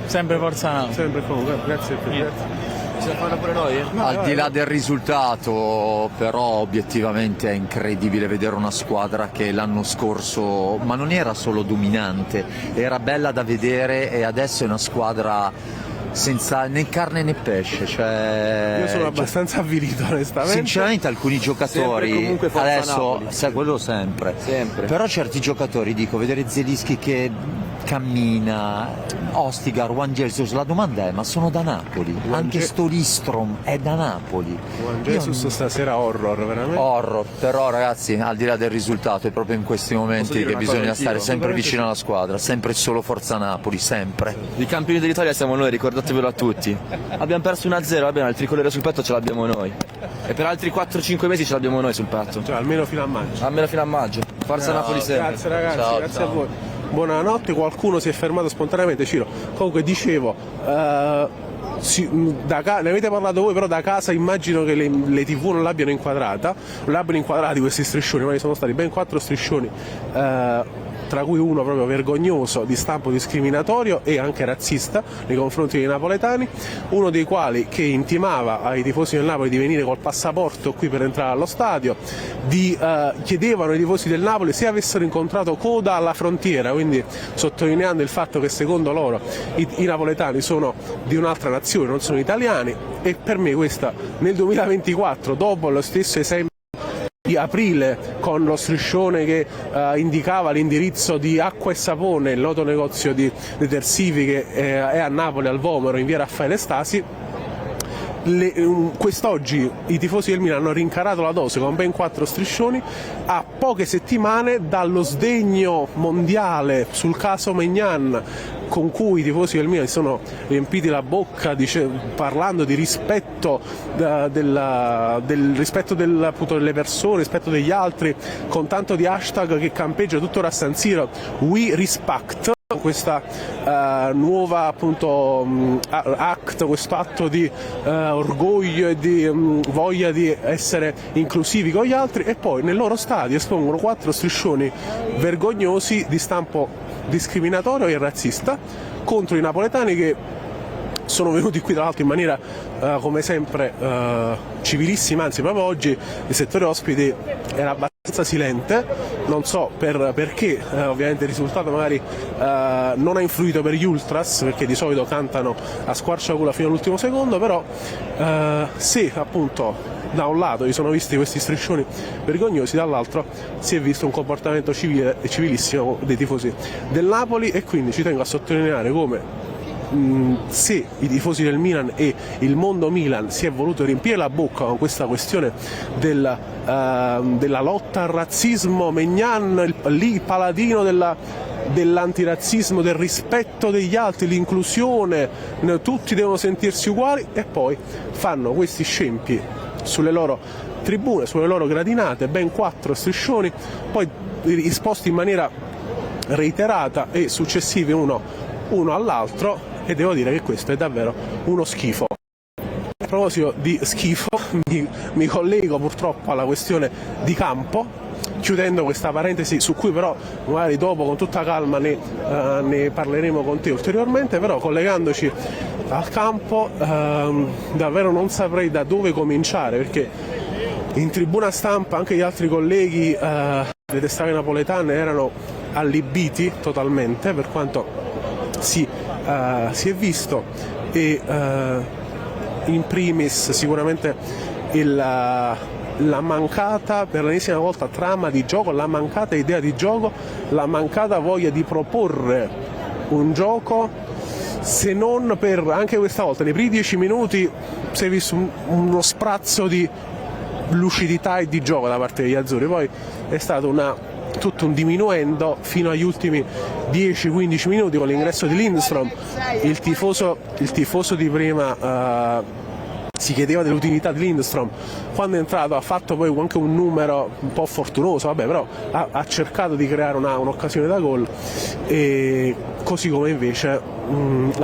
Sempre Forza Napoli. Sempre comunque, grazie per te. Ce la fanno pure noi? Al di là del risultato, però obiettivamente è incredibile vedere una squadra che l'anno scorso, ma non era solo dominante, era bella da vedere e adesso è una squadra senza né carne né pesce. Cioè, Io sono abbastanza avvilito onestamente. Sinceramente alcuni giocatori comunque Forza adesso Napoli. sai, quello sempre. Però certi giocatori, dico, vedere Zelinski che cammina, Ostigar, Juan Jesus, la domanda è: ma sono da Napoli? Anche sto Listrom è da Napoli. Juan Jesus stasera horror, veramente. Horror, però ragazzi, al di là del risultato, è proprio in questi momenti che bisogna stare sempre vicino alla squadra, sempre solo Forza Napoli, sempre. I campioni dell'Italia siamo noi, ricordatevelo a tutti. Abbiamo perso 1-0, va bene, il tricolore sul petto ce l'abbiamo noi. E per altri 4-5 mesi ce l'abbiamo noi sul petto. Cioè almeno fino a maggio. Almeno fino a maggio. Forza Napoli sempre. Grazie ragazzi, Ciao, grazie ciao. a voi. Buonanotte, qualcuno si è fermato spontaneamente, Ciro. Comunque dicevo, ne avete parlato voi, però da casa immagino che le TV non l'abbiano inquadrata, non l'abbiano inquadrati questi striscioni, ma ci sono stati ben 4 striscioni, tra cui uno proprio vergognoso di stampo discriminatorio e anche razzista nei confronti dei napoletani, uno dei quali che intimava ai tifosi del Napoli di venire col passaporto qui per entrare allo stadio, chiedevano ai tifosi del Napoli se avessero incontrato coda alla frontiera, quindi sottolineando il fatto che secondo loro i napoletani sono di un'altra nazione, non sono italiani. E per me questa nel 2024, dopo lo stesso esempio di aprile con lo striscione che indicava l'indirizzo di Acqua e Sapone, il noto negozio di detersivi che è a Napoli al Vomero in via Raffaele Stasi, quest'oggi i tifosi del Milan hanno rincarato la dose con ben 4 striscioni a poche settimane dallo sdegno mondiale sul caso Maignan, con cui i tifosi del Milan si sono riempiti la bocca parlando di rispetto del rispetto appunto, delle persone, rispetto degli altri, con tanto di hashtag che campeggia tuttora a San Siro, We Respect. Questa nuova appunto questo atto di orgoglio e di voglia di essere inclusivi con gli altri, e poi nel loro stadio espongono 4 striscioni vergognosi di stampo discriminatorio e razzista contro i napoletani, che sono venuti qui tra l'altro in maniera come sempre civilissima, anzi proprio oggi il settore ospiti era abbastanza silente, non so perché, ovviamente il risultato magari non ha influito per gli ultras, perché di solito cantano a squarciagola fino all'ultimo secondo, però se appunto da un lato si sono visti questi striscioni vergognosi, dall'altro si è visto un comportamento civile e civilissimo dei tifosi del Napoli. E quindi ci tengo a sottolineare come se i tifosi del Milan e il mondo Milan si è voluto riempire la bocca con questa questione della lotta al razzismo, Maignan, il paladino dell'antirazzismo, del rispetto degli altri, l'inclusione, tutti devono sentirsi uguali, e poi fanno questi scempi sulle loro tribune, sulle loro gradinate, ben 4 striscioni, poi esposti in maniera reiterata e successivi uno all'altro, e devo dire che questo è davvero uno schifo. A proposito di schifo, mi collego purtroppo alla questione di campo, chiudendo questa parentesi su cui però magari dopo con tutta calma ne parleremo con te ulteriormente, però collegandoci al campo davvero non saprei da dove cominciare, perché in tribuna stampa anche gli altri colleghi delle testate napoletane erano allibiti totalmente per quanto si è visto, e in primis sicuramente la mancata per l'ennesima volta trama di gioco, la mancata idea di gioco, la mancata voglia di proporre un gioco, se non per anche questa volta nei primi 10 minuti si è visto uno sprazzo di lucidità e di gioco da parte degli azzurri, poi è stato tutto un diminuendo fino agli ultimi 10-15 minuti con l'ingresso di Lindstrom. Il tifoso di prima si chiedeva dell'utilità di Lindstrom, quando è entrato ha fatto poi anche un numero un po' fortunoso, vabbè, però ha cercato di creare un'occasione da gol, e così come invece a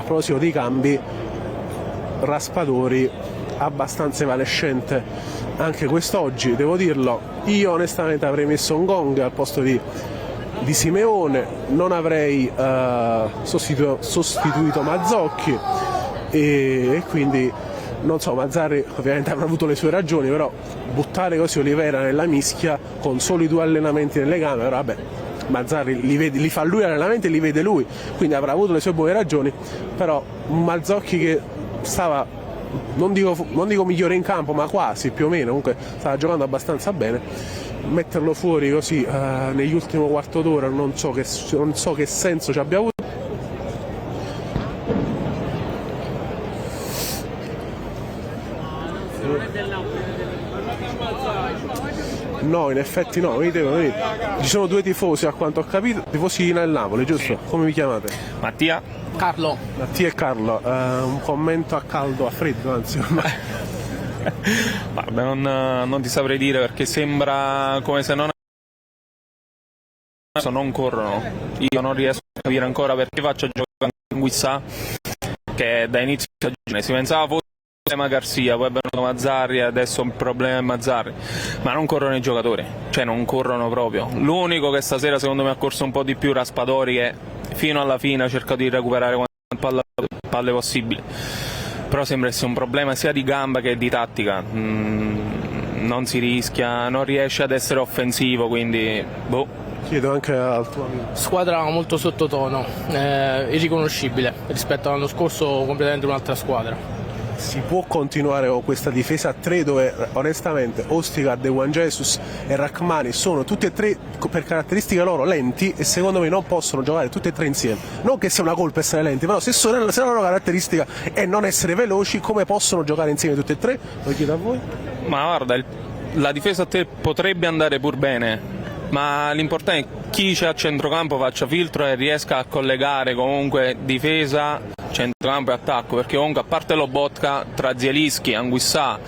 proposito dei cambi, Raspadori abbastanza evanescente anche quest'oggi, devo dirlo. Io onestamente avrei messo un Gong al posto di di Simeone, non avrei sostituito Mazzocchi e quindi non so, Mazzarri ovviamente avrà avuto le sue ragioni, però buttare così Olivera nella mischia con soli 2 allenamenti nelle gambe, però vabbè, Mazzarri li fa lui allenamenti e li vede lui, quindi avrà avuto le sue buone ragioni, però un Mazzocchi che stava, non dico migliore in campo, ma quasi più o meno, comunque stava giocando abbastanza bene, metterlo fuori così negli ultimi quarto d'ora non so che senso ci abbia avuto. No, in effetti no, ci sono 2 tifosi a quanto ho capito, tifosi nel Napoli, giusto? Come vi chiamate? Mattia? Carlo. Mattia e Carlo, un commento a caldo, a freddo anzi ormai. Guarda, non ti saprei dire perché sembra come se non corrono. Io non riesco a capire ancora perché faccio giocare in Guissà, che da inizio stagione si pensava fosse Garcia, poi è venuto Mazzarri, adesso il problema è Mazzarri, ma non corrono i giocatori, cioè non corrono proprio. L'unico che stasera secondo me ha corso un po' di più Raspadori, che fino alla fine ha cercato di recuperare quante palle possibili, però sembra essere un problema sia di gamba che di tattica, non si rischia, non riesce ad essere offensivo, quindi Chiedo anche al tuo amico. Squadra molto sottotono, irriconoscibile rispetto all'anno scorso, completamente un'altra squadra. Si può continuare con questa difesa a 3 dove onestamente Ostigard, Juan Jesus e Rachmani sono tutti e 3 per caratteristiche loro lenti e secondo me non possono giocare tutti e 3 insieme. Non che sia una colpa essere lenti, però se la loro caratteristica è non essere veloci, come possono giocare insieme tutti e 3? Lo chiedo a voi. Ma guarda, la difesa a te potrebbe andare pur bene, ma l'importante è chi c'è a centrocampo faccia filtro e riesca a collegare comunque difesa, centrocampo e attacco, perché comunque a parte Lobotka, tra Zielinski, Anguissà,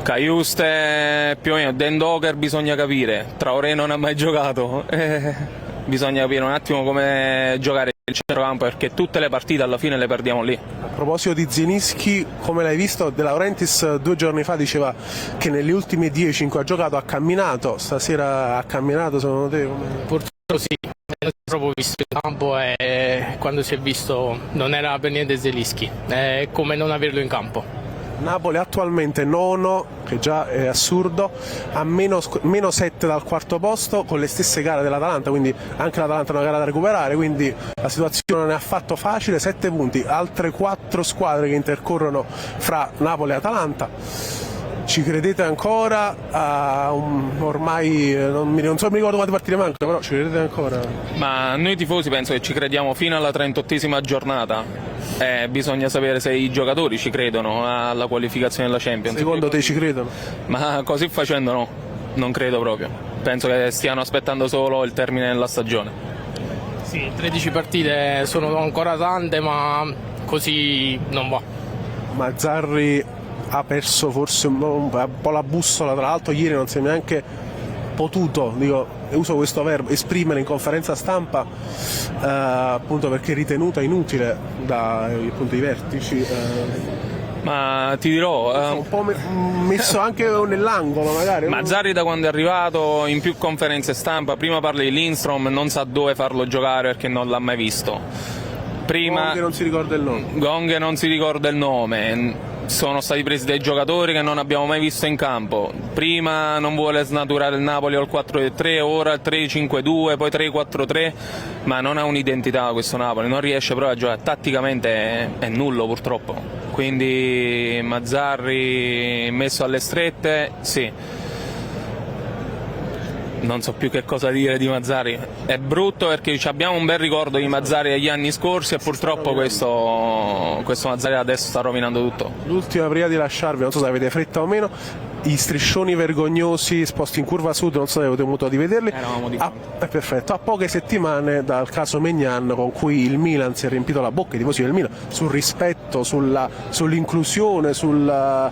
Cajuste, più o meno Dendoker bisogna capire, Traoré non ha mai giocato, bisogna capire un attimo come giocare il centrocampo, perché tutte le partite alla fine le perdiamo lì. A proposito di Zielinski, come l'hai visto? De Laurentiis 2 giorni fa diceva che negli ultimi 10 in cui ha giocato ha camminato, stasera ha camminato secondo te? Purtroppo sì, non si è proprio visto in campo e quando si è visto non era per niente Zielinski, è come non averlo in campo. Napoli attualmente nono, che già è assurdo, a meno 7 dal quarto posto con le stesse gare dell'Atalanta, quindi anche l'Atalanta è una gara da recuperare, quindi la situazione non è affatto facile, 7 punti, altre 4 squadre che intercorrono fra Napoli e Atalanta. Ci credete ancora? Ormai non mi ricordo quante partite mancano, però ci credete ancora? Ma noi tifosi penso che ci crediamo fino alla 38esima giornata. Bisogna sapere se i giocatori ci credono alla qualificazione della Champions. Secondo te ci credono? Ma così facendo no, non credo proprio. Penso che stiano aspettando solo il termine della stagione. Sì, 13 partite sono ancora tante, ma così non va. Mazzarri ha perso forse un po' la bussola, tra l'altro ieri non si è neanche potuto, uso questo verbo, esprimere in conferenza stampa, appunto perché ritenuta inutile dai vertici. Ma ti dirò, Un po' messo anche nell'angolo magari. Mazzarri da quando è arrivato in più conferenze stampa, prima parla di Lindstrom, non sa dove farlo giocare perché non l'ha mai visto. Prima Gong non si ricorda il nome. Gong non si ricorda il nome. Sono stati presi dei giocatori che non abbiamo mai visto in campo. Prima non vuole snaturare il Napoli al 4-3, ora al 3-5-2, poi 3-4-3, ma non ha un'identità questo Napoli, non riesce proprio a giocare. Tatticamente è nullo purtroppo. Quindi Mazzarri messo alle strette, sì. Non so più che cosa dire di Mazzarri, è brutto perché abbiamo un bel ricordo di Mazzarri degli anni scorsi e purtroppo questo Mazzarri adesso sta rovinando tutto. L'ultima prima di lasciarvi, non so se avete fretta o meno, i striscioni vergognosi esposti in curva sud, non so se avete modo di vederli. Eravamo di perfetto, a poche settimane dal caso Maignan con cui il Milan si è riempito la bocca, i tifosi del Milan, sul rispetto, sull'inclusione, sulla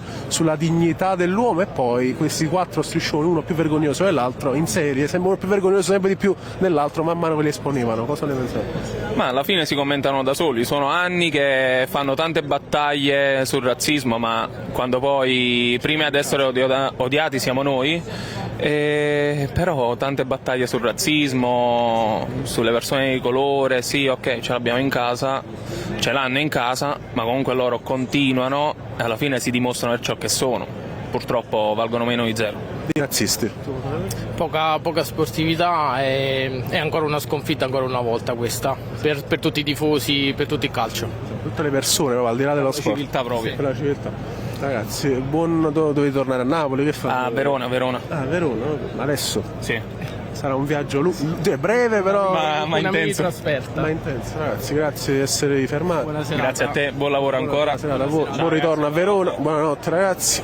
dignità dell'uomo, e poi questi 4 striscioni, uno più vergognoso dell'altro, in serie, sembra uno più vergognoso sempre di più dell'altro man mano che li esponevano. Cosa ne pensate? Ma alla fine si commentano da soli, sono anni che fanno tante battaglie sul razzismo, ma quando poi prima ad essere odiati siamo noi, però tante battaglie sul razzismo, sulle persone di colore, sì, ok, ce l'abbiamo in casa, ce l'hanno in casa, ma comunque loro continuano e alla fine si dimostrano per ciò che sono. Purtroppo valgono meno di zero. Di razzisti. Poca sportività e ancora una sconfitta ancora una volta questa per tutti i tifosi, per tutto il calcio. Tutte le persone, proprio, al di là dello sport. Civiltà proprio. Per la civiltà. Ragazzi, dovevi tornare a Napoli, che fate? A Verona. Ah, Verona, adesso Sì. sarà un viaggio breve però Ma Una mini intenso. trasferta. ma intenso. Ragazzi, grazie di essere fermati. Buona serata. Grazie a te, buon lavoro ancora. Buon ritorno a Verona, buonanotte ragazzi.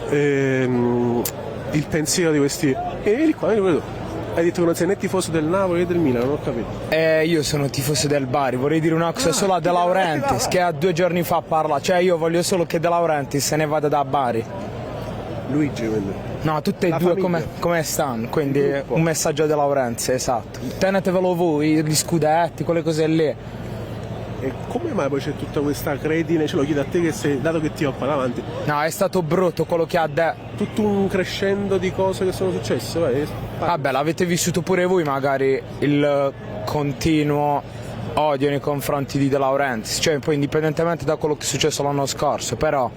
Il pensiero di questi. Vieni qua, vieni pure tu. Hai detto che non sei né tifoso del Napoli né del Milan, non ho capito. Io sono tifoso del Bari, vorrei dire una cosa solo a De Laurentiis che 2 giorni fa parla, cioè io voglio solo che De Laurentiis se ne vada da Bari. Luigi, quindi. No, tutte e La due famiglia. come stanno, quindi gruppo. un messaggio a De Laurentiis, esatto. Tenetevelo voi, gli scudetti, quelle cose lì. E come mai poi c'è tutta questa credine? Ce lo chiedo a te che sei, dato che ti ho qua davanti. No, è stato brutto quello che ha detto. Tutto un crescendo di cose che sono successe, vai. Vabbè, l'avete vissuto pure voi magari il continuo odio nei confronti di De Laurentiis, cioè poi indipendentemente da quello che è successo l'anno scorso, però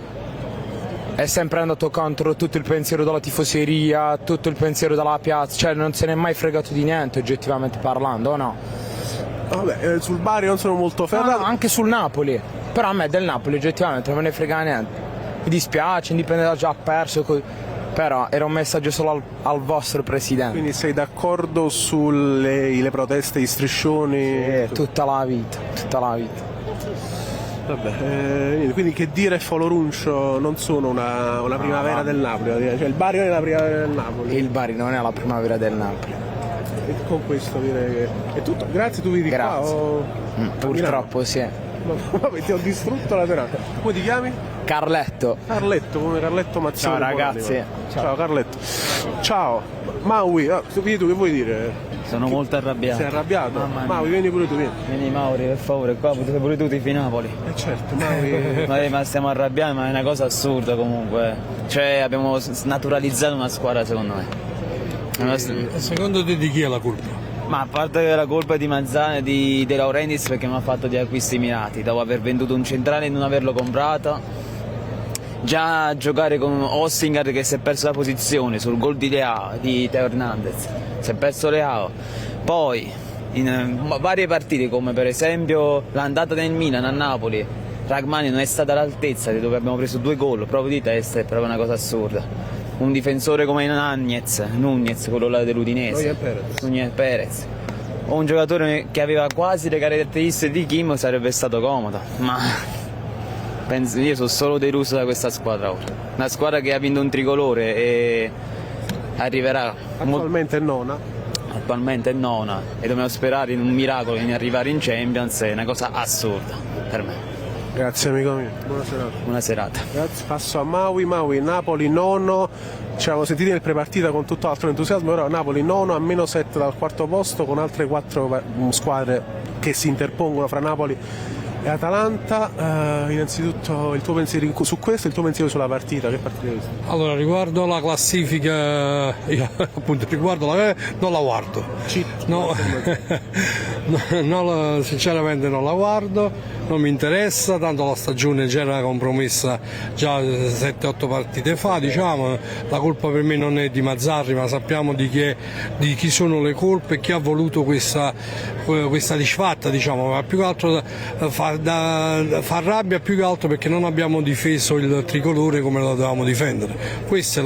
è sempre andato contro tutto il pensiero della tifoseria, tutto il pensiero della piazza, cioè non se n'è mai fregato di niente oggettivamente parlando, o no? Vabbè, sul Bari non sono molto No, ferrato. anche sul Napoli, però a me del Napoli oggettivamente non me ne frega niente, mi dispiace, indipendente da già perso, però era un messaggio solo al vostro presidente. Quindi sei d'accordo sulle le proteste, gli striscioni? Tutta la vita, tutta la vita. Vabbè, niente, quindi che dire Foloruncio non sono una primavera del Napoli, cioè il Bari non è la primavera del Napoli. Il Bari non è la primavera del Napoli. E con questo direi che è tutto. Grazie, tu vivi qua Grazie. o... Purtroppo sì. Vabbè, ti ho distrutto la serata. Come ti chiami? Carletto. Carletto, come Carletto Mazzoni. Ciao, ragazzi. buonanima. Ciao Carletto. Ciao. Maui, vieni tu, che vuoi dire? Sono molto arrabbiato. Sei arrabbiato? Mamma mia. Maui, vieni pure tu, vieni. Vieni Mauri, per favore, qua potete pure tu tifi Napoli. Certo, Maui. Ma stiamo arrabbiati, ma è una cosa assurda comunque. Cioè abbiamo snaturalizzato una squadra secondo me. Secondo te di chi è la colpa? Ma a parte la colpa di Mazzani e di De Laurentiis perché mi ha fatto di acquisti mirati, dopo aver venduto un centrale e non averlo comprato. Già giocare con Ossingard che si è perso la posizione sul gol di Teo Hernandez, si è perso Leao. Poi in varie partite come per esempio l'andata del Milan a Napoli, Ragmani non è stata all'altezza dove abbiamo preso 2 gol proprio di testa, è proprio una cosa assurda. Un difensore come Nunez, quello là dell'Udinese, Nunez Perez, o un giocatore che aveva quasi le caratteristiche di Kim sarebbe stato comodo, ma io sono solo deluso da questa squadra ora. Una squadra che ha vinto un tricolore e arriverà Attualmente è nona. attualmente è nona e dobbiamo sperare in un miracolo di arrivare in Champions, è una cosa assurda per me. Grazie amico mio, buona serata. Buona serata. Grazie, passo a Maui, Napoli nono, ci eravamo sentiti nel prepartita con tutto altro entusiasmo, ora Napoli nono a -7 dal quarto posto con altre 4 squadre che si interpongono fra Napoli e Atalanta. Innanzitutto il tuo pensiero su questo e il tuo pensiero sulla partita, che partita hai visto? Allora, riguardo la classifica, io appunto riguardo non la guardo. No, sinceramente non la guardo, non mi interessa, tanto la stagione già era compromessa già 7-8 partite fa, diciamo, la colpa per me non è di Mazzarri, ma sappiamo di chi sono le colpe e chi ha voluto questa disfatta, diciamo, ma più che altro fa rabbia più che altro perché non abbiamo difeso il tricolore come lo dovevamo difendere. Questa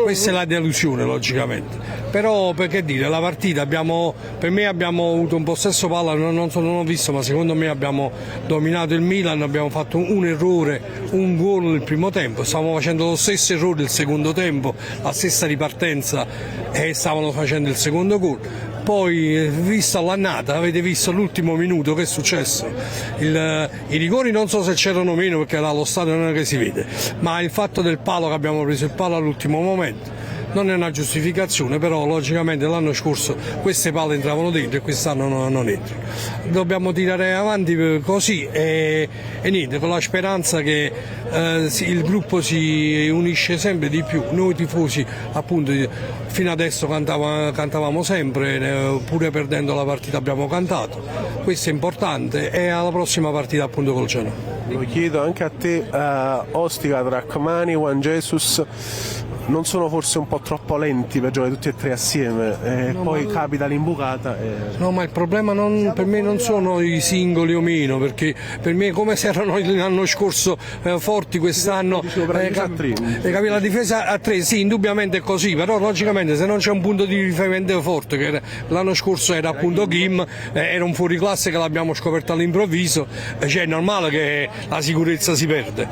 questa è la delusione logicamente. Però perché dire, la partita per me abbiamo avuto un possesso palla, non ho visto, ma secondo me abbiamo dominato il Milan, abbiamo fatto un errore, un gol nel primo tempo, stavamo facendo lo stesso errore il secondo tempo, la stessa ripartenza e stavano facendo il secondo gol. Poi, vista l'annata, avete visto l'ultimo minuto che è successo? I rigori non so se c'erano meno perché allo stadio non è che si vede, ma il fatto del palo che abbiamo preso il palo all'ultimo momento. non è una giustificazione, però logicamente l'anno scorso queste palle entravano dentro e quest'anno non entrano. Dobbiamo tirare avanti così e niente, con la speranza che il gruppo si unisce sempre di più. Noi tifosi appunto fino adesso cantavamo sempre, pure perdendo la partita abbiamo cantato, questo è importante, e alla prossima partita appunto col Genoa. Lo chiedo anche a te, Ostica, Rachmani, Juan Jesus, non sono forse un po' troppo lenti per giocare tutti e tre assieme? Poi capita l'imbucata. No, ma il problema per me non sono i singoli o meno, perché per me come se erano l'anno scorso forti, quest'anno la difesa a tre, sì, indubbiamente è così, però logicamente se non c'è un punto di riferimento forte, che l'anno scorso era appunto Kim, era un fuoriclasse che l'abbiamo scoperto all'improvviso, cioè è normale che la sicurezza si perde.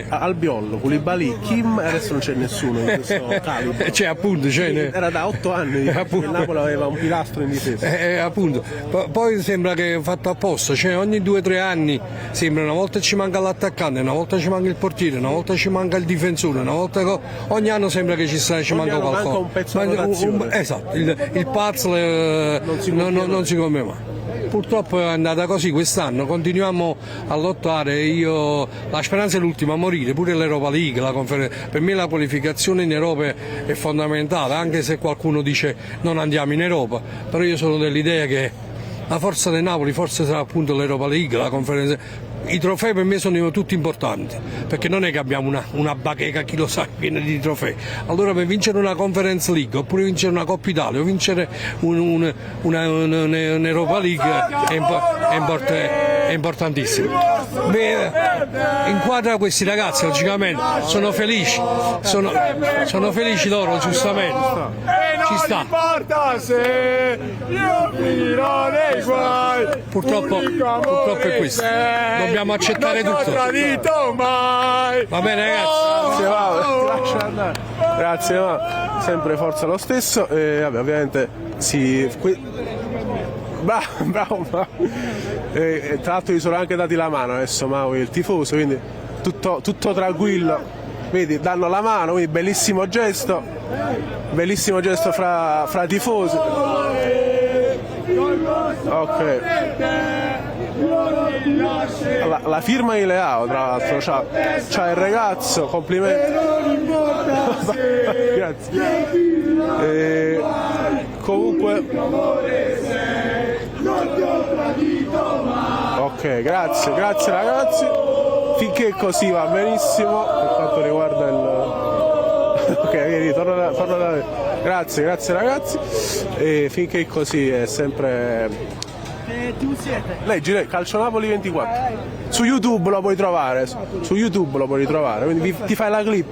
Albiol, Koulibaly, Kim, adesso non c'è nessuno in questo calibro. Cioè, appunto, era da 8 anni che il Napoli aveva un pilastro in difesa. Appunto. Poi sembra che è fatto apposta, cioè ogni 2 o 3 anni sembra, una volta ci manca l'attaccante, una volta ci manca il portiere, una volta ci manca il difensore, una volta ogni anno sembra che ci manca qualcosa. Manca un pezzo di rotazione. Esatto, il puzzle non si compie mai. Purtroppo è andata così quest'anno, continuiamo a lottare, la speranza è l'ultima a morire, pure l'Europa League, per me la qualificazione in Europa è fondamentale, anche se qualcuno dice non andiamo in Europa, però io sono dell'idea che la forza del Napoli forse sarà appunto l'Europa League, la conferenza. I trofei per me sono tutti importanti, perché non è che abbiamo una bacheca, chi lo sa, piena di trofei. Allora per vincere una Conference League, oppure vincere una Coppa Italia, o vincere un'Europa League è importantissimo. Inquadra questi ragazzi, logicamente, sono felici loro, giustamente. Ci sta. Purtroppo è questo. Dobbiamo accettare tutto. Va bene ragazzi. Grazie, sempre forza lo stesso. Vabbè, ovviamente bravo. Tra l'altro gli sono anche dati la mano adesso Maui, il tifoso, quindi tutto tranquillo. Vedi, danno la mano, quindi bellissimo gesto fra tifosi. Ok. La firma di Leao, tra l'altro, c'ha il ragazzo, complimenti. Grazie. Comunque. Ok, grazie ragazzi. Finché così va benissimo per quanto riguarda il. Ok, vieni, torna da me. Grazie ragazzi. E finché così è sempre. Leggi Calcio Napoli 24. Su YouTube lo puoi trovare. Quindi ti fai la clip.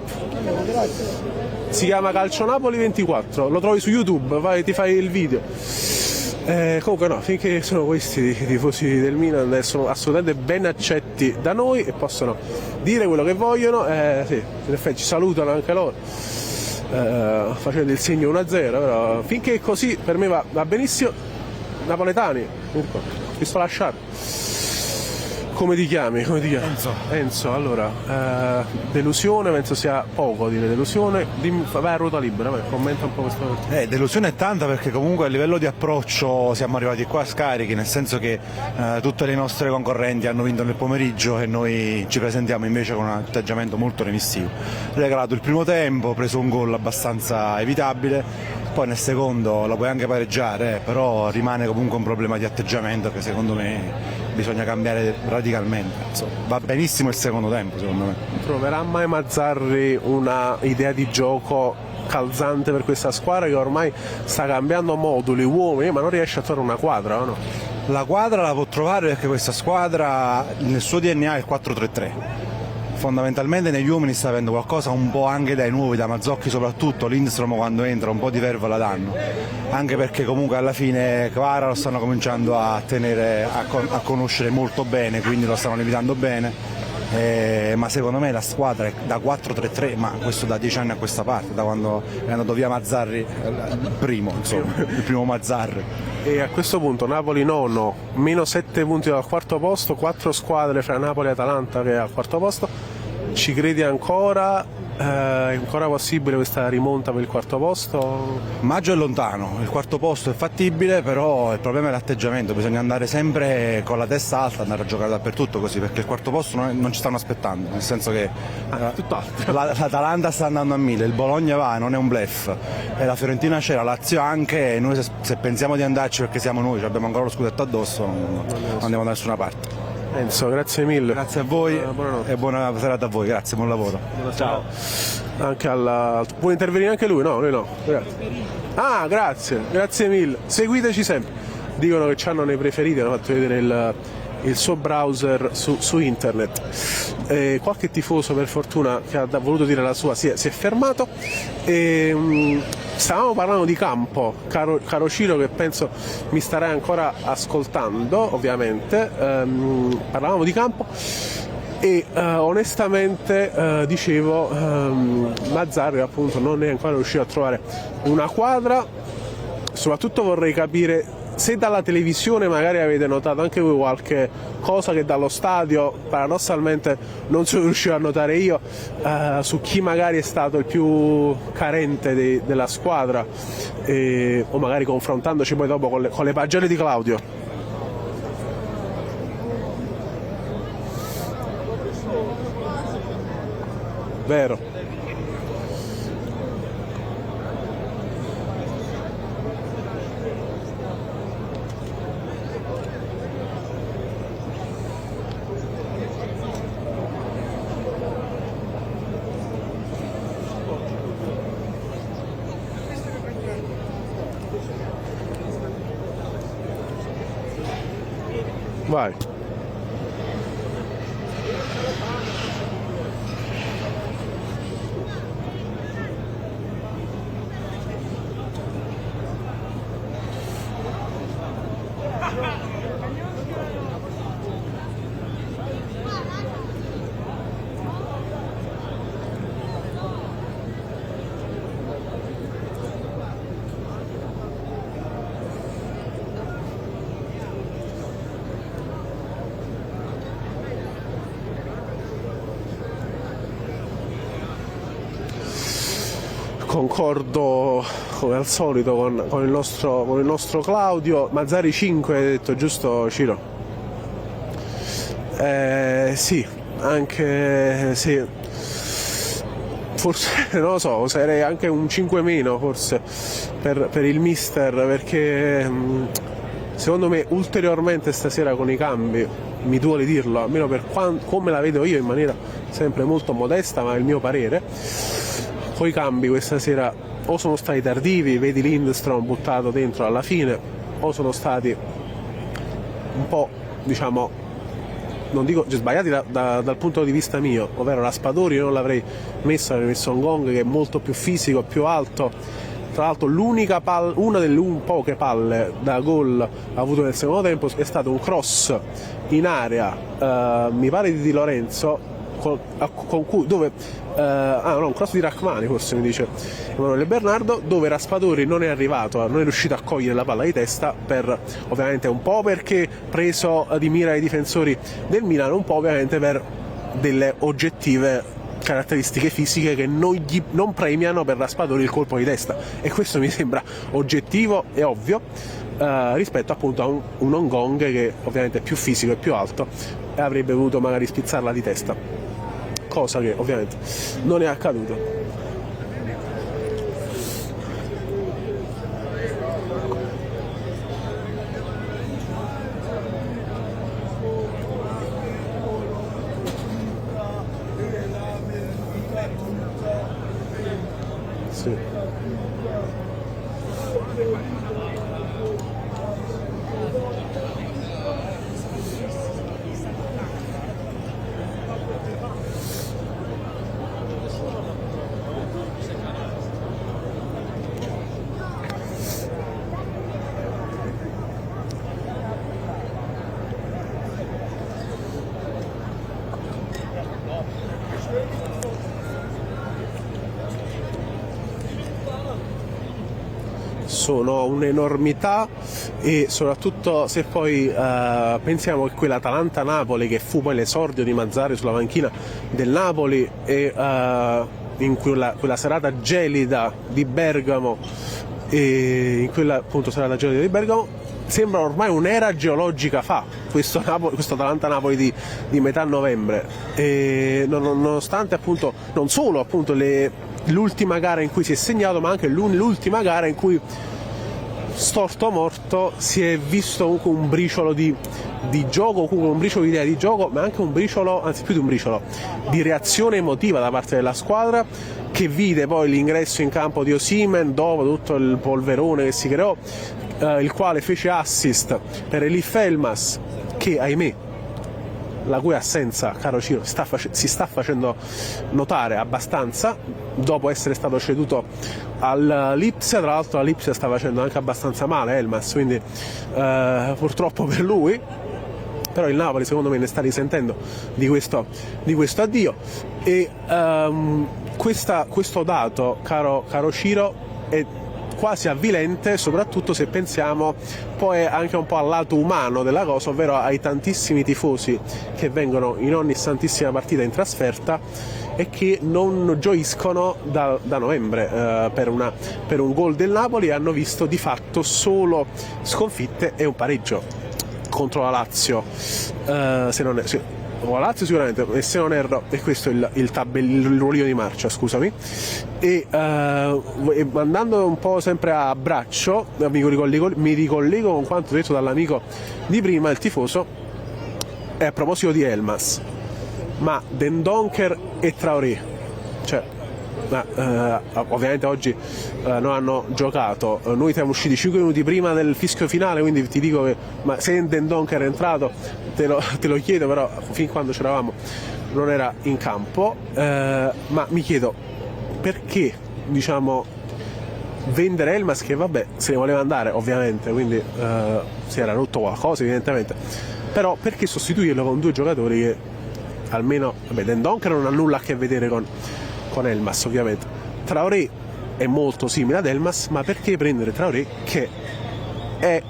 Si chiama Calcio Napoli 24, lo trovi su YouTube, ti fai il video. Comunque no, finché sono questi i tifosi del Milan sono assolutamente ben accetti da noi e possono dire quello che vogliono, sì, in effetti ci salutano anche loro facendo il segno 1-0, però finché è così per me va benissimo. Napoletani, visto lasciare. Come ti chiami? Enzo, allora, delusione, penso sia poco dire delusione, vai a ruota libera, commenta un po' questa cosa. Delusione è tanta perché comunque a livello di approccio siamo arrivati qua scarichi, nel senso che tutte le nostre concorrenti hanno vinto nel pomeriggio e noi ci presentiamo invece con un atteggiamento molto remissivo. Regalato il primo tempo, preso un gol abbastanza evitabile, poi nel secondo lo puoi anche pareggiare, però rimane comunque un problema di atteggiamento che secondo me bisogna cambiare radicalmente. Insomma, va benissimo il secondo tempo secondo me. Troverà mai Mazzarri una idea di gioco calzante per questa squadra che ormai sta cambiando moduli, uomini, ma non riesce a trovare una quadra, o no? La quadra la può trovare perché questa squadra nel suo DNA è il 4-3-3. Fondamentalmente negli uomini sta avendo qualcosa un po' anche dai nuovi, da Mazzocchi soprattutto, Lindstrom quando entra un po' di verve la danno, anche perché comunque alla fine Kvara lo stanno cominciando a conoscere molto bene, quindi lo stanno limitando bene, ma secondo me la squadra è da 4-3-3, ma questo da 10 anni a questa parte, da quando è andato via Mazzarri, il primo Mazzarri. E a questo punto Napoli nono, meno 7 punti dal quarto posto, 4 squadre fra Napoli e Atalanta che è al quarto posto. Ci credi ancora? è ancora possibile questa rimonta per il quarto posto? Maggio è lontano, il quarto posto è fattibile, però il problema è l'atteggiamento, bisogna andare sempre con la testa alta, andare a giocare dappertutto così, perché il quarto posto non ci stanno aspettando, nel senso che l'Atalanta sta andando a 1000, il Bologna va, non è un bluff, e la Fiorentina c'è, la Lazio anche, e noi se pensiamo di andarci perché siamo noi, abbiamo ancora lo scudetto addosso, non andiamo da nessuna parte. Enzo, grazie mille. Grazie a voi e buona serata a voi, grazie, buon lavoro. Ciao. Anche può intervenire anche lui? No, lui no. Grazie. Ah, grazie mille. Seguiteci sempre. Dicono che hanno nei preferiti, hanno fatto vedere il suo browser su internet. Qualche tifoso per fortuna che ha voluto dire la sua si è fermato. Stavamo parlando di campo, caro Ciro, che penso mi starai ancora ascoltando, ovviamente. Parlavamo di campo e onestamente dicevo, Mazzarri appunto non è ancora riuscito a trovare una quadra. Soprattutto vorrei capire se dalla televisione magari avete notato anche voi qualche cosa che dallo stadio paradossalmente non sono riuscito a notare io, su chi magari è stato il più carente della squadra, o magari confrontandoci poi dopo con le pagine di Claudio. Vero. Vai. Concordo come al solito con il nostro Claudio. Mazzarri 5 hai detto, giusto Ciro? Sì, anche sì. Forse non lo so, userei anche un 5 meno forse per il mister, perché secondo me ulteriormente stasera con i cambi, mi duole dirlo, almeno per come la vedo io in maniera sempre molto modesta, ma è il mio parere, con i cambi questa sera o sono stati tardivi, vedi Lindstrom buttato dentro alla fine, o sono stati un po', diciamo, non dico sbagliati dal punto di vista mio, ovvero Raspadori non l'avrei messo, avrei messo un Gong che è molto più fisico, più alto. Tra l'altro una delle poche palle da gol avuto nel secondo tempo è stato un cross in area, mi pare di Lorenzo, con cui, dove un cross di Rachmani forse mi dice Emanuele Bernardo, dove Raspadori non è arrivato, non è riuscito a cogliere la palla di testa, per ovviamente un po' perché preso di mira ai difensori del Milan, un po' ovviamente per delle oggettive caratteristiche fisiche che non premiano per Raspadori il colpo di testa, e questo mi sembra oggettivo e ovvio rispetto appunto a un Ongong che ovviamente è più fisico e più alto e avrebbe voluto magari spizzarla di testa, cosa che ovviamente non è accaduto. Sì. Sono un'enormità, e soprattutto se poi pensiamo che quell'Atalanta-Napoli, che fu poi l'esordio di Mazzarri sulla panchina del Napoli, e in quella serata gelida di Bergamo, e in quella appunto serata gelida di Bergamo, sembra ormai un'era geologica fa questo Atalanta-Napoli di metà novembre, e nonostante appunto non solo appunto l'ultima gara in cui si è segnato, ma anche l'ultima gara in cui storto morto si è visto comunque un briciolo di gioco, comunque un briciolo di idea di gioco, ma anche un briciolo, anzi più di un briciolo, di reazione emotiva da parte della squadra, che vide poi l'ingresso in campo di Osimhen dopo tutto il polverone che si creò, il quale fece assist per Elif Elmas, che ahimè, la cui assenza, caro Ciro, si sta facendo notare abbastanza dopo essere stato ceduto all'Lipsia. Tra l'altro la Lipsia sta facendo anche abbastanza male Elmas, quindi purtroppo per lui, però il Napoli secondo me ne sta risentendo di questo addio, e questo dato, caro Ciro, è quasi avvilente, soprattutto se pensiamo poi anche un po' al lato umano della cosa, ovvero ai tantissimi tifosi che vengono in ogni santissima partita in trasferta e che non gioiscono da novembre per un gol del Napoli, e hanno visto di fatto solo sconfitte e un pareggio contro la Lazio, la Lazio sicuramente, e se non erro è questo il ruolino di marcia, scusami. E andando un po' sempre a braccio, mi ricollego con quanto detto dall'amico di prima, il tifoso, e a proposito di Elmas, ma Dendoncker e Traoré, cioè ovviamente oggi non hanno giocato, noi siamo usciti 5 minuti prima del fischio finale, quindi ti dico che ma se Dendoncker è entrato te lo chiedo, però fin quando c'eravamo non era in campo, ma mi chiedo perché, diciamo, vendere Elmas, che vabbè se ne voleva andare ovviamente, quindi si era rotto qualcosa evidentemente, però perché sostituirlo con due giocatori che almeno, vabbè, Dendoncker non ha nulla a che vedere con Elmas ovviamente, Traoré è molto simile ad Elmas, ma perché prendere Traoré che è,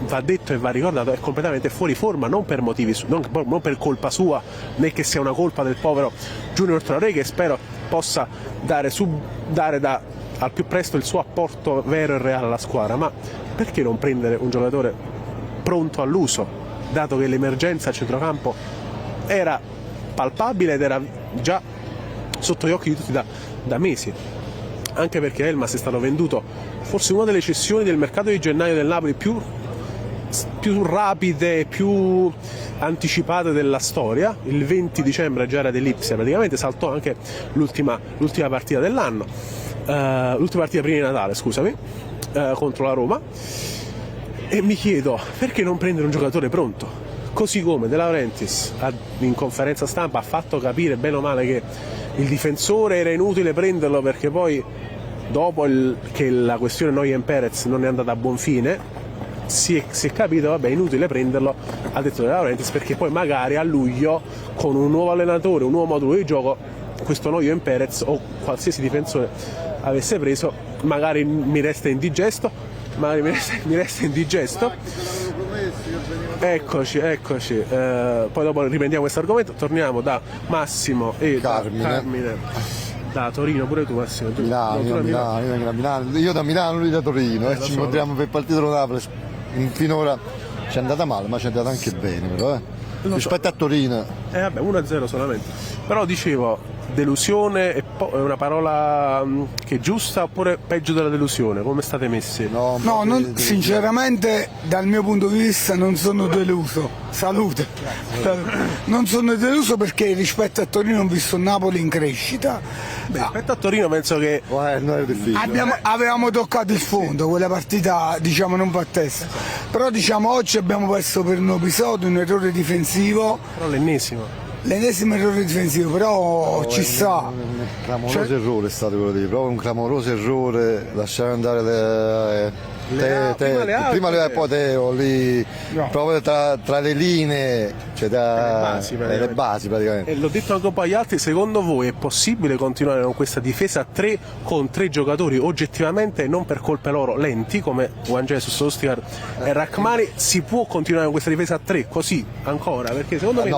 va detto e va ricordato, è completamente fuori forma, non per motivi, non per colpa sua, né che sia una colpa del povero Junior Traoré, che spero possa dare al più presto il suo apporto vero e reale alla squadra, ma perché non prendere un giocatore pronto all'uso, dato che l'emergenza a centrocampo era palpabile ed era già sotto gli occhi di tutti da mesi, anche perché Elmas è stato venduto, forse una delle cessioni del mercato di gennaio del Napoli più rapide, più anticipate della storia. Il 20 dicembre già era dell'Ipsia, praticamente saltò anche l'ultima partita dell'anno, l'ultima partita prima di Natale, scusami, contro la Roma, e mi chiedo perché non prendere un giocatore pronto, così come De Laurentiis in conferenza stampa ha fatto capire bene o male che il difensore era inutile prenderlo perché poi dopo che la questione Noyen Perez non è andata a buon fine si è capito, vabbè, è inutile prenderlo, ha detto De Laurentiis, perché poi magari a luglio con un nuovo allenatore, un nuovo modulo di gioco, questo Noyen Perez o qualsiasi difensore avesse preso magari mi resta indigesto. Eccoci. Poi dopo riprendiamo questo argomento, torniamo da Massimo e Carmine. Da Torino pure tu, Massimo? Io da Milano, lui da Torino, ci incontriamo per il partito dello Napoli. Finora ci è andata male, ma ci è andata anche bene, però. Rispetto a Torino. Vabbè, 1-0 solamente. Però dicevo, delusione è una parola che è giusta oppure peggio della delusione? Come state messi? No, sinceramente dal mio punto di vista non sono deluso. Salute. Non sono deluso perché rispetto a Torino ho visto Napoli in crescita. Rispetto a Torino penso che avevamo toccato il fondo, quella partita diciamo non va a testa. Però diciamo oggi abbiamo perso per un episodio, un errore difensivo. Però l'ennesimo errore difensivo, però ci sta. Un clamoroso errore è stato quello lì, proprio un clamoroso errore, lasciare andare prima le poi Teo lì, proprio tra le linee, cioè le basi praticamente. E l'ho detto anche un po' agli altri, secondo voi è possibile continuare con questa difesa a 3 con 3 giocatori oggettivamente, non per colpe loro, lenti come Juan Jesus, Ostigar e Rachmani? Si può continuare con questa difesa a 3 così ancora? Perché secondo me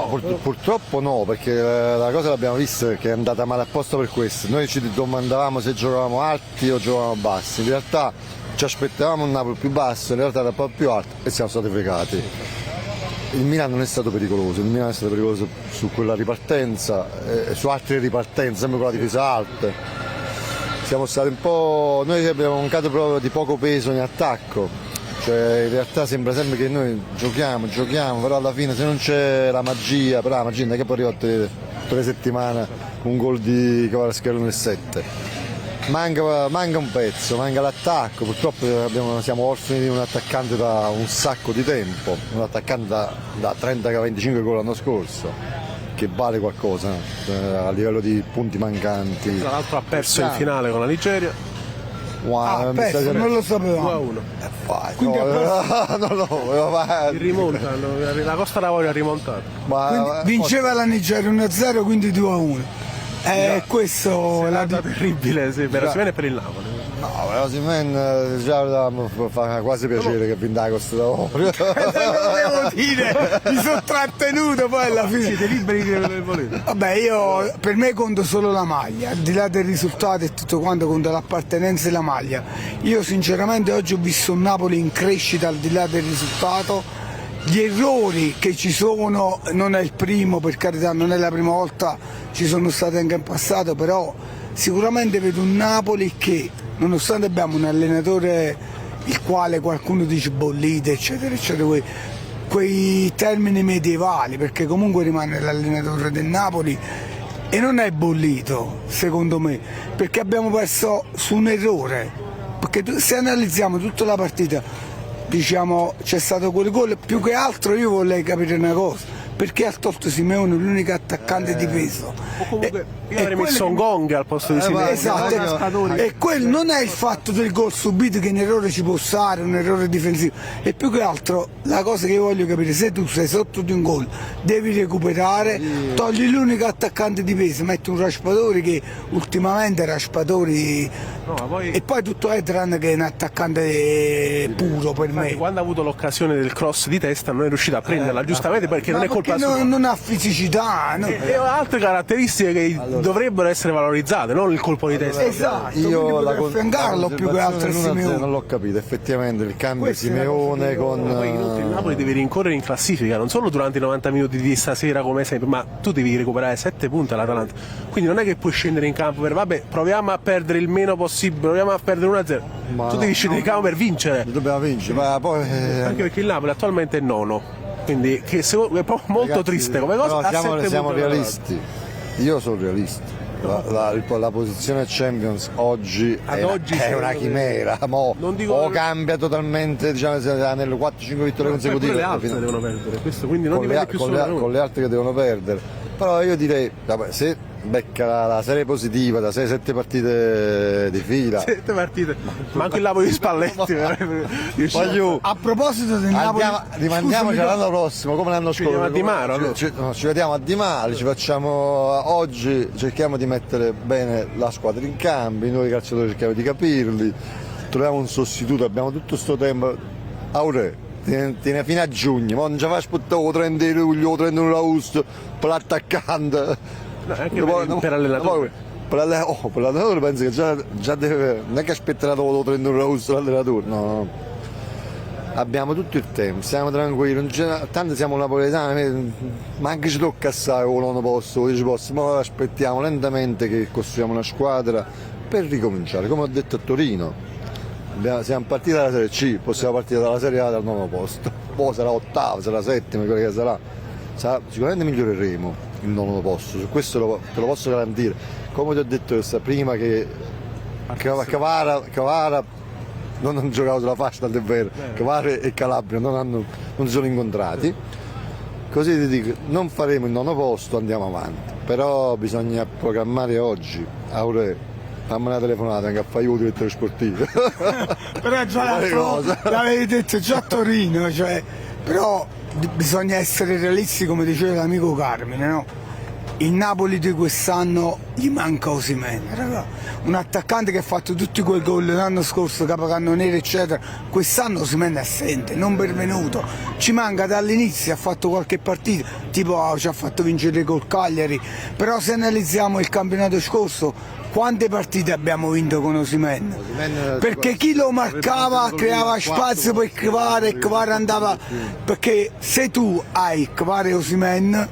purtroppo no, perché la cosa l'abbiamo vista che è andata male apposta per questo. Noi ci domandavamo se giocavamo alti o giocavamo bassi, in realtà ci aspettavamo un Napoli più basso, in realtà era un po' più alto e siamo stati fregati. Il Milan non è stato pericoloso, il Milan è stato pericoloso su quella ripartenza, su altre ripartenze, sempre con la difesa alta. Siamo stati un po'. Noi abbiamo mancato proprio di poco peso in attacco, cioè in realtà sembra sempre che noi giochiamo, però alla fine se non c'è la magia, però la magia non è che poi arriva tutte le settimane un gol di Kvaratskhelia nel 7. Manca un pezzo, manca l'attacco, purtroppo siamo orfani di un attaccante da un sacco di tempo, un attaccante da 30-25 gol l'anno scorso, che vale qualcosa a livello di punti mancanti. Tra l'altro ha perso in finale con la Nigeria. Perso, non lo sapevamo. 2-1. Quindi La Costa d'Avorio ha rimontato. Quindi vinceva la Nigeria 1-0, quindi 2-1. Questo è stata terribile, sì, per Osimhen e per il Napoli. No, per Osimhen già fa quasi piacere che vinda la Costa d'Avorio. Volevo dire, mi sono trattenuto poi alla fine. Siete liberi che volete. Vabbè, per me conto solo la maglia, al di là del risultato e tutto quanto, conto l'appartenenza e la maglia. Io sinceramente oggi ho visto un Napoli in crescita al di là del risultato. Gli errori che ci sono, non è il primo, per carità, non è la prima volta, ci sono stati anche in passato, però sicuramente vedo un Napoli che, nonostante abbiamo un allenatore il quale qualcuno dice bollite, eccetera, eccetera, quei termini medievali, perché comunque rimane l'allenatore del Napoli e non è bollito, secondo me, perché abbiamo perso su un errore, perché se analizziamo tutta la partita, diciamo c'è stato quel gol, più che altro io vorrei capire una cosa, perché ha tolto Simeone l'unico attaccante di peso. O comunque io avrei messo un Gong al posto di Simeone. Esatto, e quello non è il fatto del gol subito, che un errore ci può stare, un errore difensivo, e più che altro la cosa che io voglio capire, se tu sei sotto di un gol devi recuperare, togli l'unico attaccante di peso, metti un Raspadori che ultimamente Raspadori e poi tutto è tranne che un attaccante puro per me. Quando ha avuto l'occasione del cross di testa non è riuscito a prenderla giustamente, perché non è colpa sua. Non ha fisicità, e ha altre caratteristiche che dovrebbero essere valorizzate, non il colpo di testa. Esatto, io affiancarlo più che altro Simeone. Non l'ho capito, effettivamente il cambio di Simeone con il Napoli deve rincorrere in classifica, non solo durante i 90 minuti di stasera come sempre, ma tu devi recuperare 7 punti all'Atalanta, quindi non è che puoi scendere in campo per vabbè proviamo a perdere il meno possibile, proviamo a perdere 1-0, tu devi scendere in campo per vincere. Dobbiamo vincere, ma poi anche perché il Napoli attualmente è nono, quindi che è proprio molto triste come cosa. Siamo realisti, io sono realista. La posizione Champions oggi è una chimera, o cambia totalmente, diciamo, nelle 4-5 vittorie consecutive. Con le altre devono perdere, questo, quindi non dipende più solo con le altre che devono perdere. Però io direi, vabbè, se becca la serie positiva da 6-7 partite di fila. 7 partite, manco il Napoli di Spalletti. A proposito del Napoli, rimandiamoci l'anno prossimo come l'anno scorso. A Di Maro, allora. Ci vediamo a Di Maro, ci facciamo oggi, cerchiamo di mettere bene la squadra in campo, i nuovi calciatori cerchiamo di capirli, troviamo un sostituto, abbiamo tutto sto tempo. Aure, tiene fino a giugno, ma non ci fa aspettare il 30 luglio, il 31 agosto per l'attaccante. No, anche per allenatore. Per l'allenatore penso che già deve, non è che aspetterà dopo il 31 agosto l'allenatore, no. Abbiamo tutto il tempo, siamo tranquilli, tanto siamo napoletani, ma anche ci tocca assai o non posso, o 10 posti, ma aspettiamo lentamente che costruiamo una squadra per ricominciare, come ho detto a Torino. Siamo partiti dalla Serie C, possiamo partire dalla Serie A dal 9° posto, poi sarà 8º, sarà 7º, quello che sarà, sicuramente miglioreremo il 9° posto, su questo te lo posso garantire. Come ti ho detto prima che Cavara non hanno giocato sulla fascia, tanto è vero, Cavara e Calabria non si sono incontrati, così ti dico, non faremo il 9° posto, andiamo avanti, però bisogna programmare oggi, fammi una telefonata anche a fare io direttore sportivo. Però già l'avevi detto già a Torino, cioè, però bisogna essere realisti, come diceva l'amico Carmine, no? Il Napoli di quest'anno gli manca Osimhen, raga. Un attaccante che ha fatto tutti quei gol l'anno scorso, capocannoniere eccetera, quest'anno Osimhen è assente, non pervenuto, ci manca dall'inizio, ha fatto qualche partita, tipo ci ha fatto vincere col Cagliari, però se analizziamo il campionato scorso, quante partite abbiamo vinto con Osimhen? Perché chi lo marcava creava spazio per Kvara e Kvara andava, perché se tu hai Kvara e Osimhen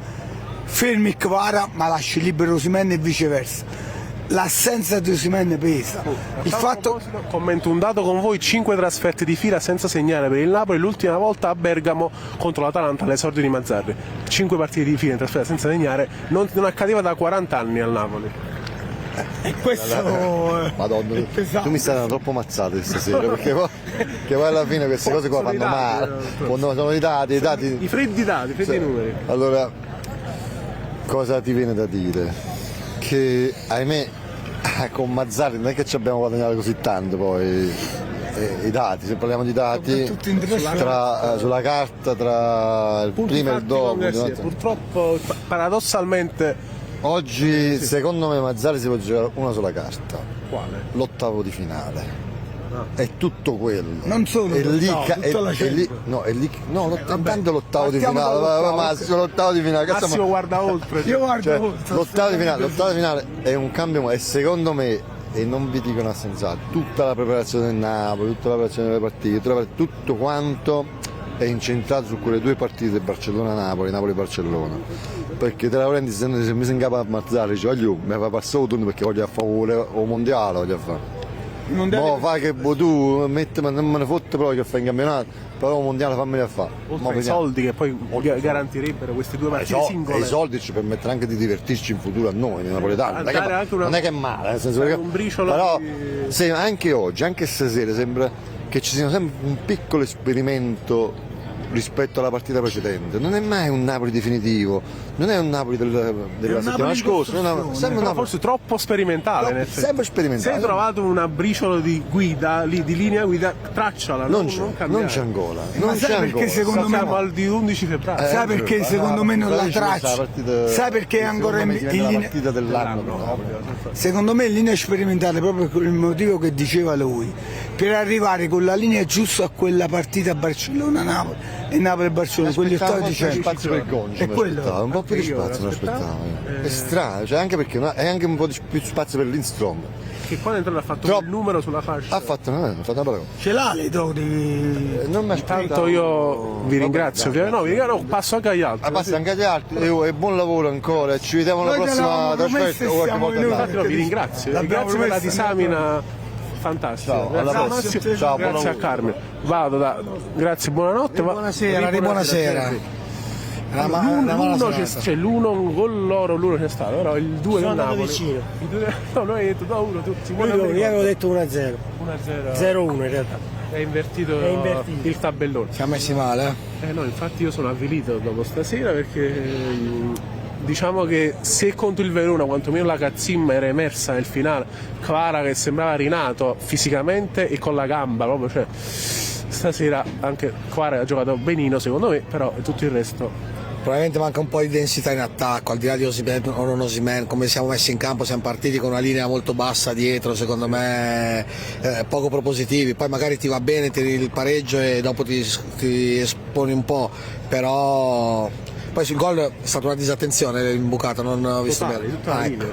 fermi Kvara ma lasci libero Osimhen e viceversa. L'assenza di Osimhen pesa. Il fatto... Commento un dato con voi: 5 trasferte di fila senza segnare per il Napoli, l'ultima volta a Bergamo contro l'Atalanta all'esordio di Mazzarri. 5 partite di fila in trasferta senza segnare, non accadeva da 40 anni al Napoli. E questo Madonna, tu mi stai dando troppo mazzate stasera, perché poi alla fine queste cose qua fanno male. Sono i dati. I freddi dati, i freddi numeri. Allora, cosa ti viene da dire? Che ahimè con Mazzarri non è che ci abbiamo guadagnato così tanto poi i dati, se parliamo di dati sulla carta tra il primo e il dopo. Purtroppo paradossalmente oggi secondo me Mazzarri si può giocare una sola carta. Quale? L'ottavo di finale. È tutto quello. Non solo intanto l'ottavo di finale, Massimo, l'ottavo di finale. Massimo guarda oltre. Io guardo oltre. L'ottavo di finale è un cambio, e secondo me, e non vi dico una sensata, tutta la preparazione del Napoli, tutta la preparazione delle partite, tutto quanto è incentrato su quelle due partite, Barcellona-Napoli, Napoli-Barcellona. Perché te la prendi, se mi si ingapa a Mazzarri, dice, voglio, mi fa passare il turno perché voglio fare o mondiale, voglio fare. Mo fa che tu metti, ma non me ne fotte proprio che fai in campionato, però il mondiale fammeli a fare. Oltre ai soldi che poi garantirebbero queste due partite singole. E i soldi ci permettono anche di divertirci in futuro a noi, nei napoletani. Non è che è male, nel senso che, un briciolo però anche oggi, anche stasera sembra che ci sia sempre un piccolo esperimento rispetto alla partita precedente. Non è mai un Napoli definitivo, non è un Napoli della settimana scorsa, sembra forse troppo sperimentale. Sempre sperimentale. Se hai trovato una briciolo di guida, di linea guida, tracciala, non c'è ancora. Non c'è perché secondo me siamo al di 11 febbraio. Sai perché secondo me non la traccia? Sai perché è ancora in linea partita dell'anno? Secondo me in linea sperimentale, proprio per il motivo che diceva lui, per arrivare con la linea giusta a quella partita Barcellona-Napoli e Napoli-Barcellona, quelli ottavi di spazio per Gonci, un po' più di spazio, non aspettavo. È strano, cioè anche perché è anche un po' più spazio per Lindstrom. Che quando entrato ha fatto il numero sulla fascia. Ha fatto una parola. Ce l'ha le doti. Non mi Intanto io vi ringrazio. Passo anche agli altri. Passa anche agli altri e buon lavoro ancora. Ci vediamo alla prossima trasferta. Vi ringrazio. Grazie per la disamina. Fantastico. Grazie a Carmine. Grazie, buonanotte. Buonasera. L'uno con loro, l'uno c'è stato, però il 2 del Napoli. Vicino. No, noi abbiamo detto 2-1 tutti. Io avevo detto 1-0. 0-1 in realtà. È invertito il tabellone. Ci ha messi male, no, infatti io sono avvilito dopo stasera perché diciamo che se contro il Verona quantomeno la cazzimma era emersa nel finale, Kvara che sembrava rinato fisicamente e con la gamba proprio, cioè stasera anche Kvara ha giocato benino secondo me, però tutto il resto probabilmente manca un po' di densità in attacco, al di là di Osimhen o non Osimhen, come siamo messi in campo siamo partiti con una linea molto bassa dietro, secondo me poco propositivi, poi magari ti va bene, tiri il pareggio e dopo ti esponi un po', però poi sul gol è stata una disattenzione imbucata, non ho visto bene.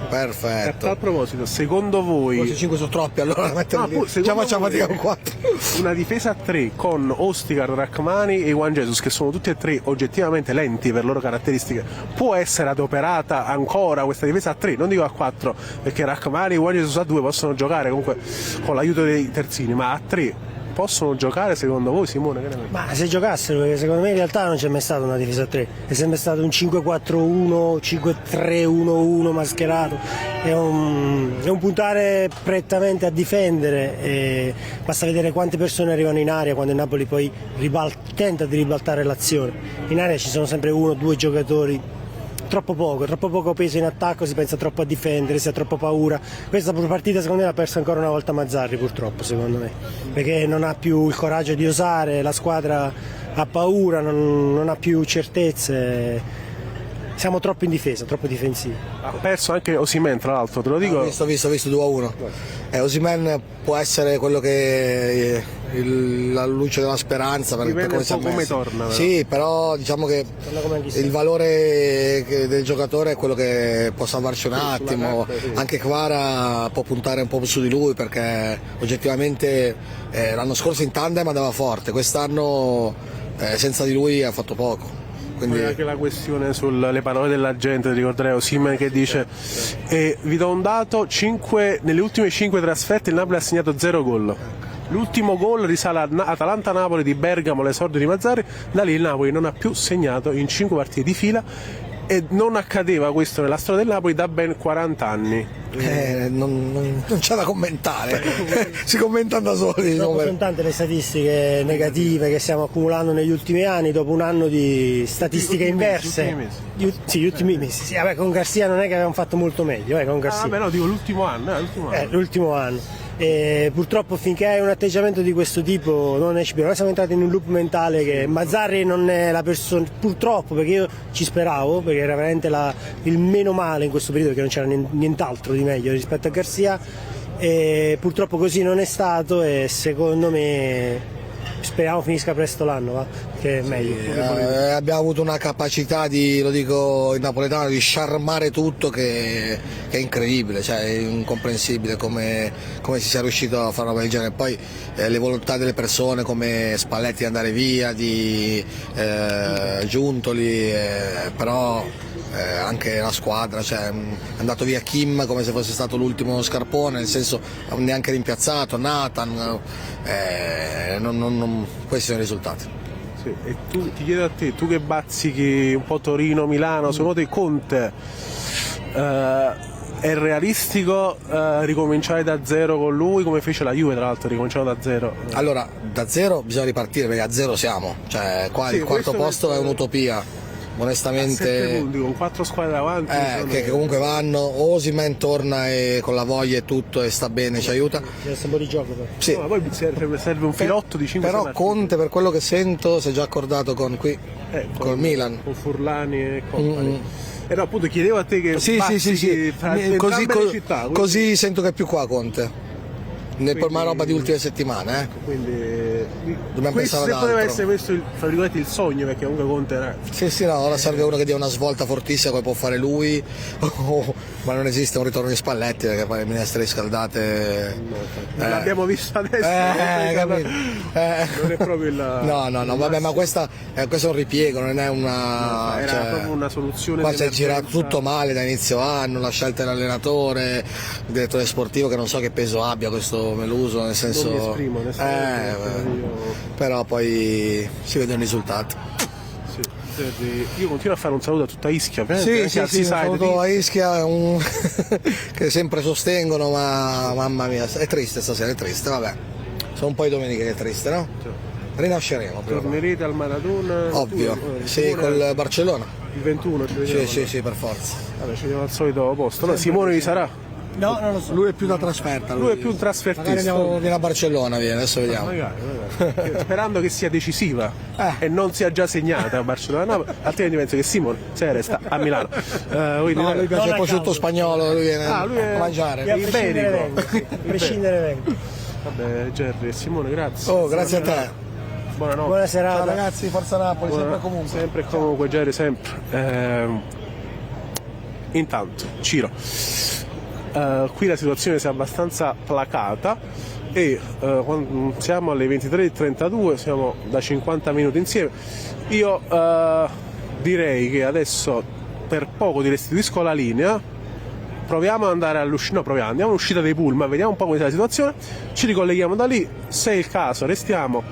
Perfetto. A tal proposito, secondo voi forse 5 sono troppi, allora già facciamo fatica con 4. Una difesa a 3 con Ostigar, Rachmani e Juan Jesus, che sono tutti e tre oggettivamente lenti per loro caratteristiche, può essere adoperata ancora questa difesa a 3? Non dico a 4, perché Rachmani e Juan Jesus a 2 possono giocare comunque con l'aiuto dei terzini, ma a 3 possono giocare secondo voi, Simone? Ma se giocassero, perché secondo me in realtà non c'è mai stata una difesa a 3, è sempre stato un 5-4-1, 5-3-1-1 mascherato, è un puntare prettamente a difendere, e basta vedere quante persone arrivano in area quando il Napoli poi tenta di ribaltare l'azione. In area ci sono sempre 1 o 2 giocatori troppo poco peso in attacco, si pensa troppo a difendere, si ha troppo paura. Questa partita secondo me l'ha persa ancora una volta Mazzarri, purtroppo, secondo me, perché non ha più il coraggio di osare, la squadra ha paura, non ha più certezze. Siamo troppo in difesa, troppo difensivi. Ha perso anche Osimhen, tra l'altro, te lo dico. Ho visto 2-1. Osimhen può essere quello che la luce della speranza, perché dipende un po' come torna, però. Sì, però diciamo che il valore del giocatore è quello che può salvarci un attimo. Anche Kvara può puntare un po' su di lui, perché oggettivamente l'anno scorso in tandem andava forte, quest'anno senza di lui ha fatto poco. Quindi anche la questione sulle parole della gente, ricorderei Osimhen che dice vi do un dato, nelle ultime 5 trasferte il Napoli ha segnato 0 gol. L'ultimo gol risale a Atalanta-Napoli di Bergamo, l'esordio di Mazzarri. Da lì il Napoli non ha più segnato in 5 partite di fila, e non accadeva questo nella storia del Napoli da ben 40 anni. Non c'è da commentare, si commentano da soli. Sono tante le statistiche negative che stiamo accumulando negli ultimi anni, dopo un anno di statistiche inverse. Gli ultimi mesi. Sì, vabbè, con Garcia non è che avevamo fatto molto meglio, con Garcia. No, dico l'ultimo anno. L'ultimo anno. Purtroppo finché hai un atteggiamento di questo tipo non esci più. Noi siamo entrati in un loop mentale che Mazzarri non è la persona, purtroppo, perché io ci speravo, perché era veramente il meno male in questo periodo, perché non c'era nient'altro di meglio rispetto a Garcia, e purtroppo così non è stato, e secondo me speriamo finisca presto l'anno, che è meglio. Abbiamo avuto una capacità lo dico in napoletano, di sciarmare tutto che è incredibile, cioè è incomprensibile come si sia riuscito a fare una roba del genere. Poi le volontà delle persone come Spalletti di andare via, di Giuntoli, però anche la squadra, cioè, è andato via Kim come se fosse stato l'ultimo scarpone, nel senso neanche rimpiazzato, Nathan, questi sono i risultati. Sì, e ti chiedo a te, tu che bazzichi un po' Torino, Milano, secondo te Conte è realistico ricominciare da zero con lui, come fece la Juve tra l'altro, ricominciando da zero? Allora, da zero bisogna ripartire, perché a zero siamo, cioè qua il quarto posto è un'utopia. Onestamente, 7 punti con 4 squadre davanti, che comunque vanno. Osimhen torna con la voglia e tutto, e sta bene, ci aiuta. C'è un po' di gioco, però. Sì. No, poi serve un filotto di 5 però Conte, per quello che sento, si è già accordato con Milan, con Furlani e compagni. No, appunto chiedevo a te che sì. città, così sento che è più qua Conte. Ma roba di ultime settimane, Quindi dobbiamo pensare ad altro. Poteva essere questo il sogno, perché comunque Conte era. Sì, no, ora serve uno che dia una svolta fortissima come può fare lui, ma non esiste un ritorno di Spalletti, perché poi le minestre riscaldate. L'abbiamo visto adesso. Non è proprio il. No, vabbè, ma questo è un ripiego, non è una. Era proprio una soluzione. Qua si è girato tutto male da inizio anno, la scelta dell'allenatore, il direttore sportivo, che non so che peso abbia questo Meluso, nel senso. Non mi esprimo, però poi si vedono i risultati. Io continuo a fare un saluto a tutta Ischia. Sì, un saluto a Ischia che sempre sostengono, ma mamma mia, è triste stasera, vabbè. Sono un po' i domeniche che è triste, no? Rinasceremo. Tornerete al Maradona? Ovvio, sì, col Barcellona. Il 21 ci vediamo. Sì, per forza. Vabbè, ci vediamo al solito posto. No, Simone vi sarà? No, non lo so. Lui è più da trasferta. Lui è più un trasfertista. Magari viene a Barcellona, adesso vediamo. Magari. Sperando che sia decisiva e non sia già segnata a Barcellona, no, altrimenti penso che Simone se resta a Milano. Lui piace il prosciutto spagnolo, lui viene a mangiare. A prescindere vengo. Vabbè, Gerry e Simone, grazie. Oh, grazie a te. Buonanotte. Buona serata. Ciao ragazzi, forza Napoli, sempre e comunque. Sempre e comunque, Gerry, sempre. Intanto, Ciro. Qui la situazione si è abbastanza placata e siamo alle 23:32, siamo da 50 minuti insieme. Io direi che adesso per poco ti restituisco la linea, proviamo ad andare all'uscita, andiamo all'uscita dei pullman, vediamo un po' come sta la situazione, ci ricolleghiamo da lì, se è il caso restiamo